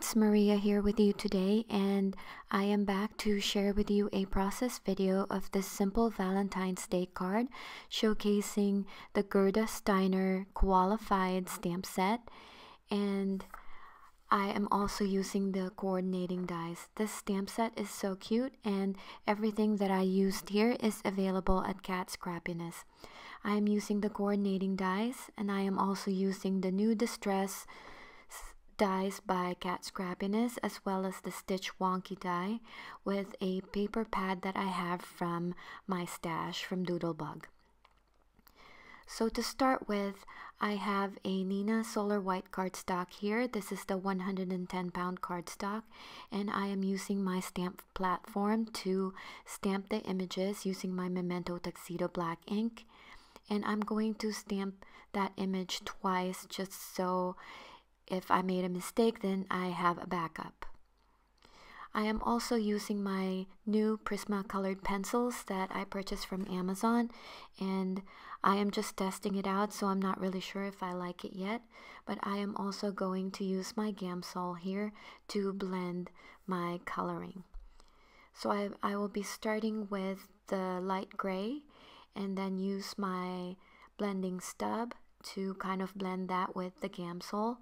it's Maria here with you today, and I am back to share with you a process video of this simple Valentine's Day card showcasing the Gerda Steiner Koalafied stamp set, and I am also using the coordinating dies. This stamp set is so cute, and everything that I used here is available at Kat Scrappiness. I am using the coordinating dies, and I am also using the new Distress dies by Kat Scrappiness, as well as the Stitch Wonky die with a paper pad that I have from my stash from Doodlebug. So to start with, I have a Neenah Solar White cardstock here. This is the 110-pound cardstock, and I am using my stamp platform to stamp the images using my Memento Tuxedo black ink. And I'm going to stamp that image twice just so if I made a mistake, then I have a backup. I am also using my new Prisma colored pencils that I purchased from Amazon, and I am just testing it out, so I'm not really sure if I like it yet, but I am also going to use my Gamsol here to blend my coloring. So I will be starting with the light gray and then use my blending stub to kind of blend that with the Gamsol.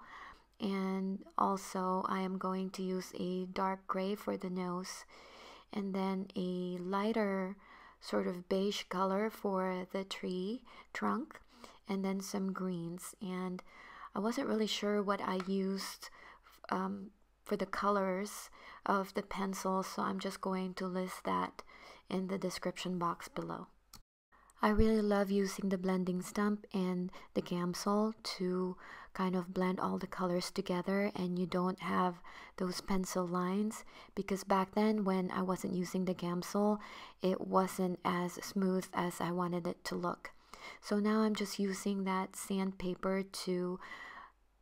And also I am going to use a dark gray for the nose, and then a lighter sort of beige color for the tree trunk, and then some greens. And I wasn't really sure what I used for the colors of the pencil, so I'm just going to list that in the description box below. I really love using the blending stump and the Gamsol to kind of blend all the colors together, and you don't have those pencil lines, because back then when I wasn't using the Gamsol, it wasn't as smooth as I wanted it to look. So now I'm just using that sandpaper to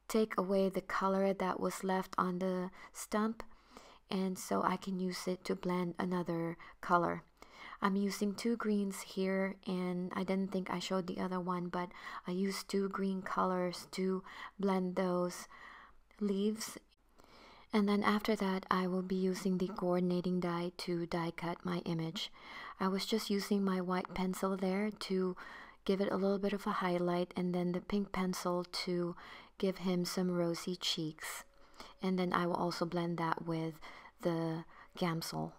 take away the color that was left on the stump, and so I can use it to blend another color. I'm using two greens here, and I didn't think I showed the other one, but I used two green colors to blend those leaves. And then after that, I will be using the coordinating die to die cut my image. I was just using my white pencil there to give it a little bit of a highlight, and then the pink pencil to give him some rosy cheeks. And then I will also blend that with the Gamsol.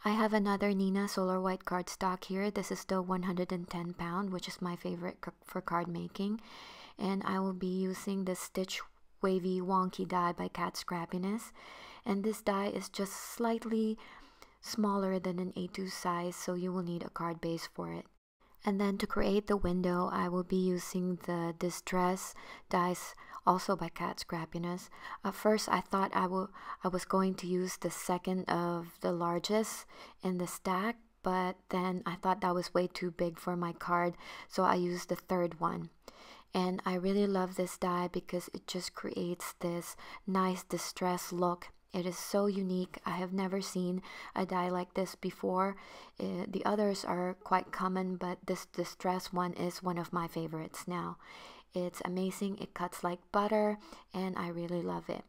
I have another Neenah Solar White cardstock here. This is the 110-pound, which is my favorite for card making. And I will be using the Stitch Wavy Wonky die by Kat Scrappiness. And this die is just slightly smaller than an A2 size, so you will need a card base for it. And then to create the window, I will be using the Distress dies, also by Kat Scrappiness. At first, I thought I was going to use the second of the largest in the stack, but then I thought that was way too big for my card, so I used the third one. And I really love this die because it just creates this nice distress look. It is so unique. I have never seen a die like this before. The others are quite common, but this distress one is one of my favorites now. It's amazing. It cuts like butter, and I really love it.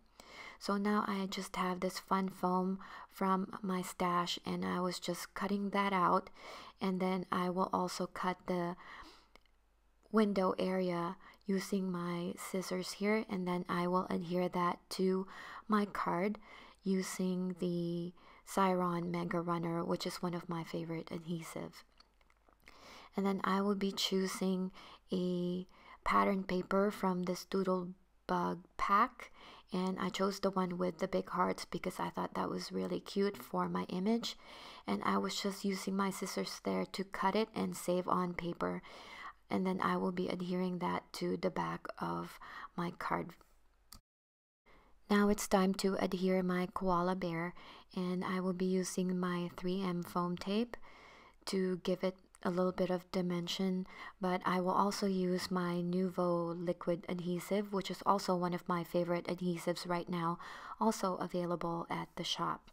So now I just have this fun foam from my stash, and I was just cutting that out. And then I will also cut the window area using my scissors here, and then I will adhere that to my card using the Xyron Mega Runner, which is one of my favorite adhesive. And then I will be choosing a pattern paper from this Doodlebug pack, and I chose the one with the big hearts because I thought that was really cute for my image, and I was just using my scissors there to cut it and save on paper. And then I will be adhering that to the back of my card. Now it's time to adhere my koala bear, and I will be using my 3M foam tape to give it a little bit of dimension, but I will also use my Nuvo liquid adhesive, which is also one of my favorite adhesives right now, also available at the shop.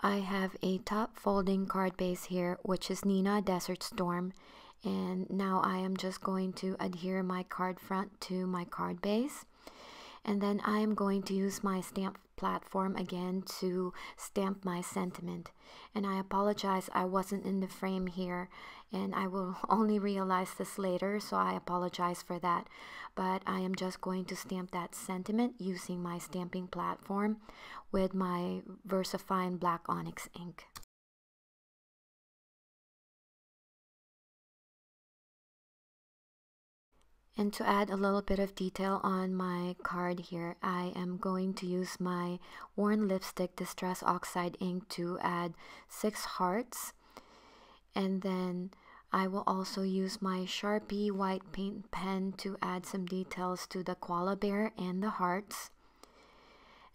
I have a top folding card base here, which is Neenah Desert Storm, and now I am just going to adhere my card front to my card base, and then I am going to use my stamp platform again to stamp my sentiment. And I apologize, I wasn't in the frame here, and I will only realize this later, so I apologize for that. But I am just going to stamp that sentiment using my stamping platform with my VersaFine Black Onyx ink. And to add a little bit of detail on my card here, I am going to use my Worn Lipstick Distress Oxide ink to add 6 hearts. And then I will also use my Sharpie white paint pen to add some details to the koala bear and the hearts.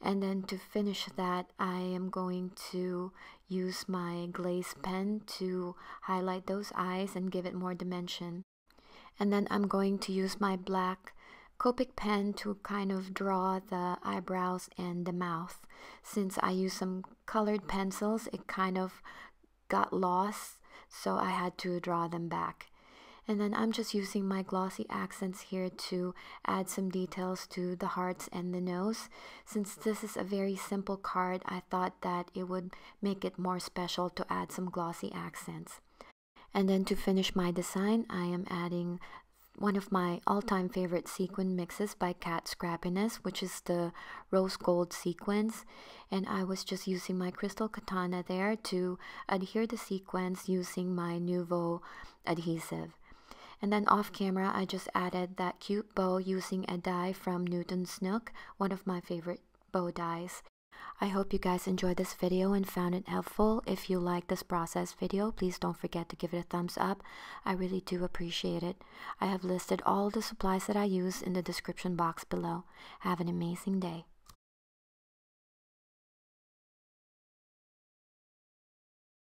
And then to finish that, I am going to use my glaze pen to highlight those eyes and give it more dimension. And then I'm going to use my black Copic pen to kind of draw the eyebrows and the mouth. Since I used some colored pencils, it kind of got lost, so I had to draw them back. And then I'm just using my glossy accents here to add some details to the hearts and the nose. Since this is a very simple card, I thought that it would make it more special to add some glossy accents. And then to finish my design, I am adding one of my all-time favorite sequin mixes by Kat Scrappiness, which is the rose gold sequins. And I was just using my crystal katana there to adhere the sequins using my Nuvo adhesive. And then off camera, I just added that cute bow using a die from Newton's Nook, one of my favorite bow dies. I hope you guys enjoyed this video and found it helpful. If you like this process video, please don't forget to give it a thumbs up. I really do appreciate it. I have listed all the supplies that I use in the description box below. Have an amazing day.